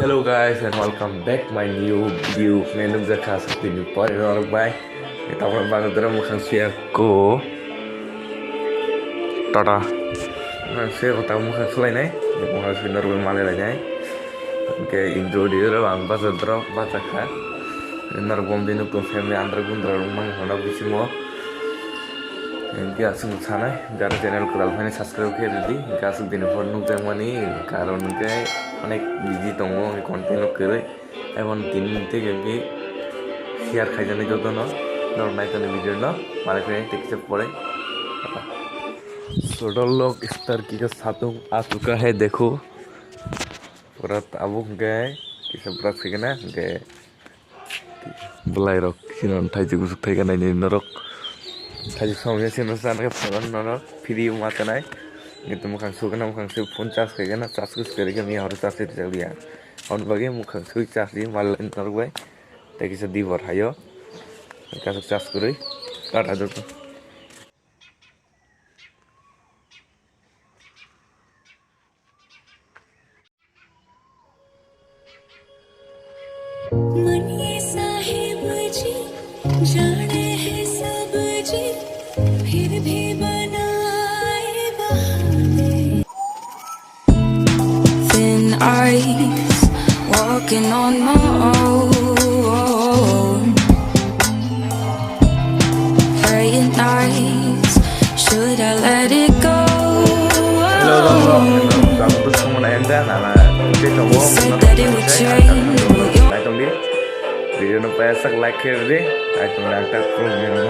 Hello guys and welcome back my new video. Menung zakha sakti ni pore orang bay. Kita orang bangun dalam mukhang siya ko. Tata. Siya ko tahu mukhang selai nai. Mukhang siya naruh malai lagi nai. Ke intro dia orang bahasa drop bahasa kah. Naruh bom dinu ko family andra gundra rumah hona bisi mo. Ini asal sana. Gara channel ko dalam ini subscribe kiya jadi. Asal dinu for nuk jamani. Karon ke অনেক busy দङ content করে এবং 3 দিন থেকে share খাইজানি যত ন নাইতনে video न मारे friend take से पड़े छोटा लोग स्टार की का साथों आ चुका है देखो पूरा अब गए कि सब रात के ना गए बुलाई रख सिनन थाइजु गुसु थाइगा नाइनि नरक थाइजु सामने सिनन सान के फोन नरक free माचनाय itu mukhang suka na mukhang su phone charge kaya na charge kus kare ke mi har charge se chal diya on bage mukhang su charge di mal nor bai ta kisa di bor hayo ka su charge kore tata do मनिए साहिब जी जाने हैं सब जी फिर भी बनाए बहाने thin ice walking on my own praying nights should I let it go said that it would change video no pasak like here deh aku ngangkat problem na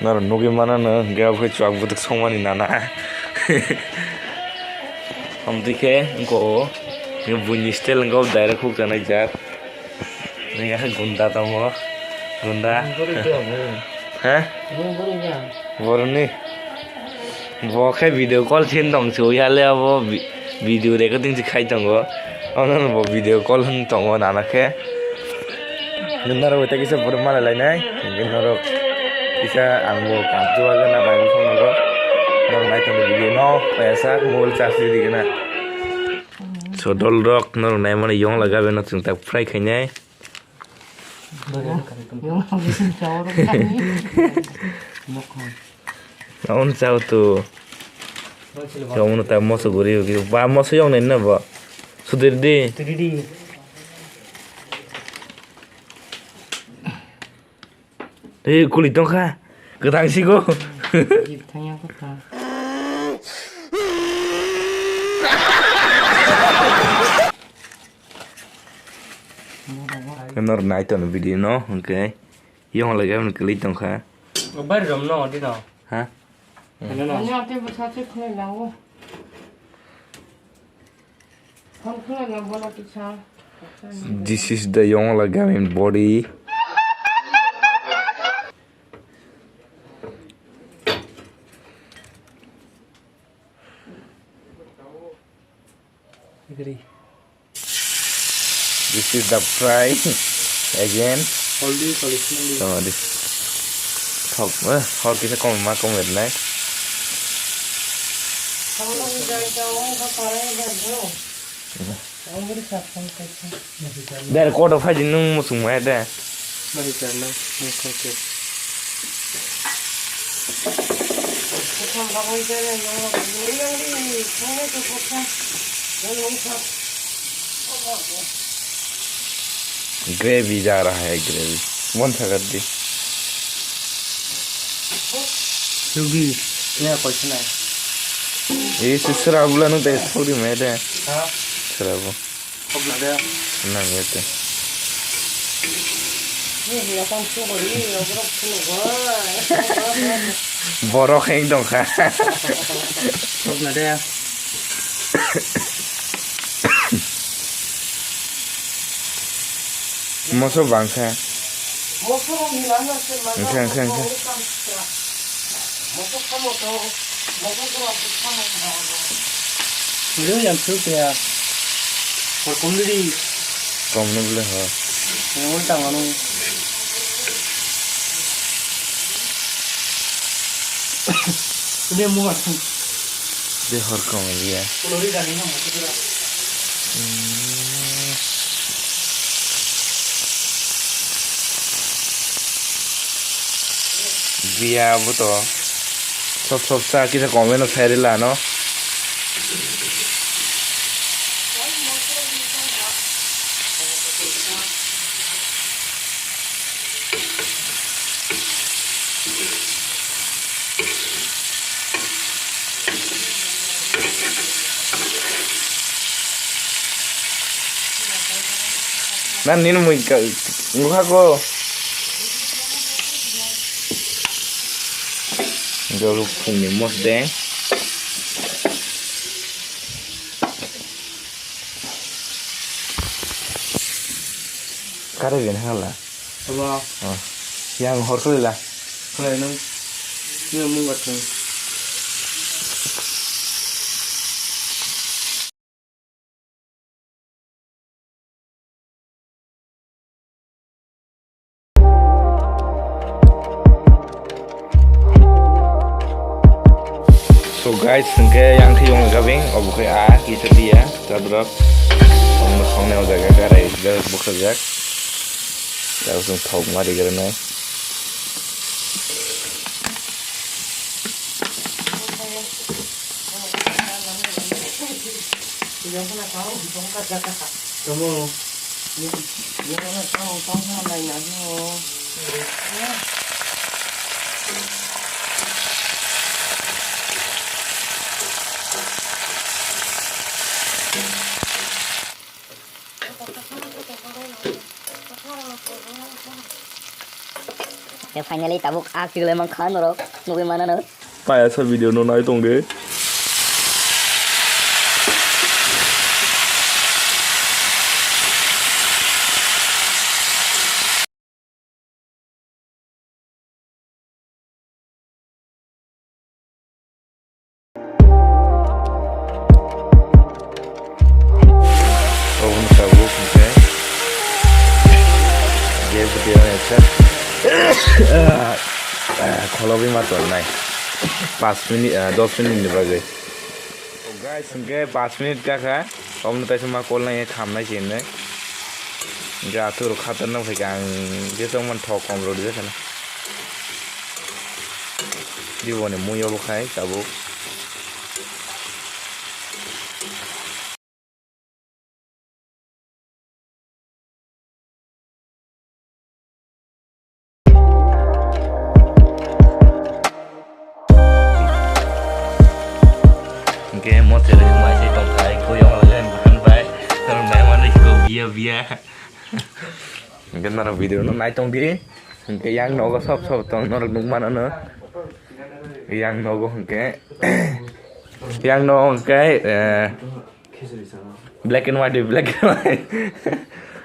nar nogi mana na gaya phoi chak budak somani nana हम दिखे इनको ये बुनी style इनको direct hook जाना jar नहीं यहाँ गुंडा तो वो गुंडा हैं बोरनी वो क्या वीडियो कॉल थी ना हमसे वो याले अब वो वीडियो रिकॉर्डिंग सिखाई तंगो और ना वो वीडियो कॉल हम तंगो नाना के गुंडा रो इतना किसे बोर मार लाइन है गुंडा रो किसे आंगो कांचो वाला ना बाइबल फोन रो ना नाइट में वीडियो ना पैसा मोबाइल चार्ज दी ना Sodol rock nor nai mana yong laga bena chung tak fry khanya on chau tu yong ta moso gori gi ba moso yong nei na ba sudir di eh kulit dong kha gedang si go Nor night on video no okay yung lagi am klik tong kha bar rom no di no ha no no 아니야, 때부터 사실 큰일 나고. 큰일 나고 나 기차. this is the young lagi in body agree this is the fry again only solution so this top how kita kom with này 방금 자이다 온거 바라야 되죠. 아무리 잡상 같이. đây là cô đâu phải chỉ nung một súng máy đây mari karna okay 보통 가고 있어야 되는 거. 우리 동네도 보통 농사. Gravy जा रहा है gravy मन सा कर दी yogi ya question hai ये सिसरा बुला नु दे थोड़ी मैं दे ha सिसरा वो kop la da ना ये दे ये 약간 쪼거리 여기로 푸는 거. बरो खेंग दong खा kop la da मसो बांखा 모서로 밀어놨을 만한 괜찮아. 모서카모도 모서도 붙여놓고 video yang tu ya por komedi कम नहीं बोले हाँ Ultang ano. Ini muat. Dia horkong dia. Kulori dari mana? Kita. Dia betul. Sob sa kita komen saya lah no. 난 니는 뭐 이거 하고 이거 풍미 못돼 가르긴 할라 Apa? yang horkullah Kalau ini muat kan. So guys, sengke yang kiyong gabing obuke kita dia tabrok ông không neo ra cái này giờ bốc ra rác giờ dùng thùng qua đi cái này Kamu 이거는 정상만 나죠. Ya finally tabuk akhir lemang khan ro nugi mana no paisa video nó nói tung đấy ông sao vô không thế dia video này chắc kalau bima tuh naik 5 menit 10 menit bagai oh guys sengke 5 menit kakak om nanti cuma call nih kamna sini nggak atur khatar nang pegang dia tuh man thok om road dia sana dia boleh muyo bukai tabuk cái món từ ngoài sẽ tổng thái cô dòng lên bán vé còn nãy mà đi cô bia cái nào video nó nãy trong đi cái yang nó có sắp trong nó được đúng mà nữa cái yang nó có cái yang nó cái black and white black and white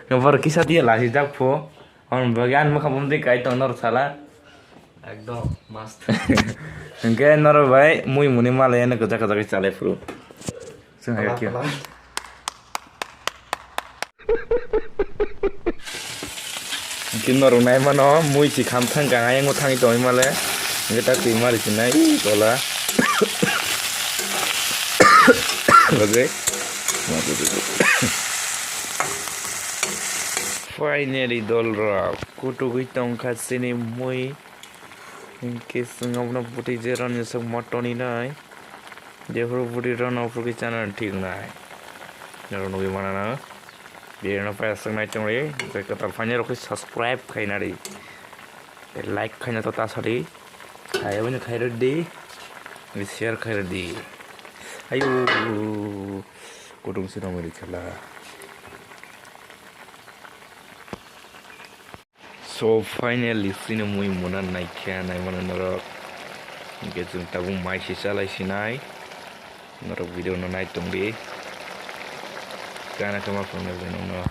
nó vào cái sao thì là gì chắc phố còn bagian mà không thấy cái trong nó salah ekdom mast. cái nó vậy mui muni malah nó kerja cái chale bro sengaja kia cái nó này mà nó mui chỉ khám thang cả ngày ngồi thang cái mà lẽ người ta tìm mà thì này đó là okay finally dollar kutu kitong khasini mui cái ngọc nó bút đi ra như sông mót to này để rồi bút đi ra nó phải cái channel ঠিক này rồi nó gimana nữa biar nó phải sang này trong đấy rồi cái tập phanh rồi cái subscribe khai nào đi cái like khai nào ta sorry khai bên khai rồi đi cái share khai rồi đi ayo cô đồng xin ông đi chala so finally sini mui munan naiknya naik mana norok gitu tabung mai sisa lai sinai norok video no naik tong di karena kemar pernah no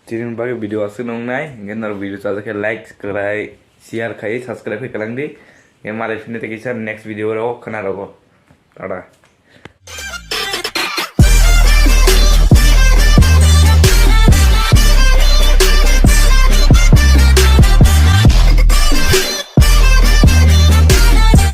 Tirin bagi video asli nong nai, ngen nor video saja ke like, kerai, share kai, subscribe kai kalang di. Ngen mari fini te kisah next video ro kena ro. Tada.